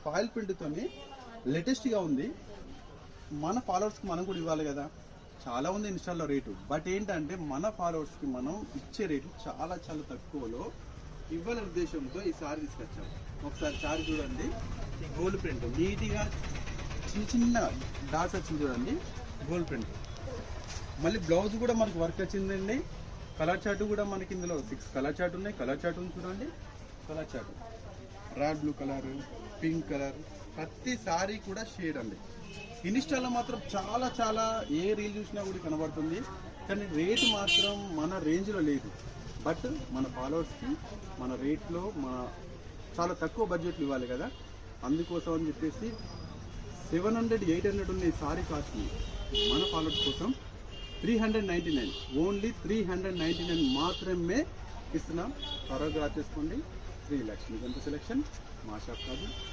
Foil ప్రింట్తోని లేటెస్ట్గా ఉంది. మన ఫాలోవర్స్కి మనం కూడా ఇవ్వాలి కదా. చాలా ఉంది ఇన్స్టాల్లో రేటు, బట్ ఏంటంటే మన ఫాలోవర్స్కి మనం ఇచ్చే రేటు చాలా చాలా తక్కువలో ఇవ్వాలనే ఉద్దేశంతో ఈ సారీ తీసుకొచ్చాం. ఒకసారి సారీ చూడండి, గోల్డ్ ప్రింట్ నీట్గా చిన్న చిన్న డాట్స్ వచ్చింది చూడండి, గోల్డ్ ప్రింట్. మళ్ళీ బ్లౌజ్ కూడా మనకి వర్క్ వచ్చిందండి. కలర్ చార్ట్ కూడా మనకి ఇందులో 6 కలర్ చార్ట్ ఉన్నాయి. కలర్ చార్ట్ ఉంది చూడండి, colour chart rod blue colour, pink colour, ప్రతి సారీ కూడా షేడ్ అండి. ఇన్స్టాలో మాత్రం చాలా చాలా ఏ రీల్ చూసినా కూడా కనబడుతుంది, కానీ రేటు మాత్రం మన రేంజ్లో లేదు. బట్ మన ఫాలోవర్స్కి మన రేట్లో మన చాలా తక్కువ బడ్జెట్లు ఇవ్వాలి కదా, అందుకోసం అని చెప్పేసి 700, 800 ఉన్న ఈ సారీ కాస్ట్ని మన ఫాలోవర్స్ కోసం 399, ఓన్లీ 399 మాత్రమే ఇస్తున్నాం. త్వరగా చేసుకోండి. 3 lakhs మీకు ఎంత సెలెక్షన్ మా షాప్ కాదు.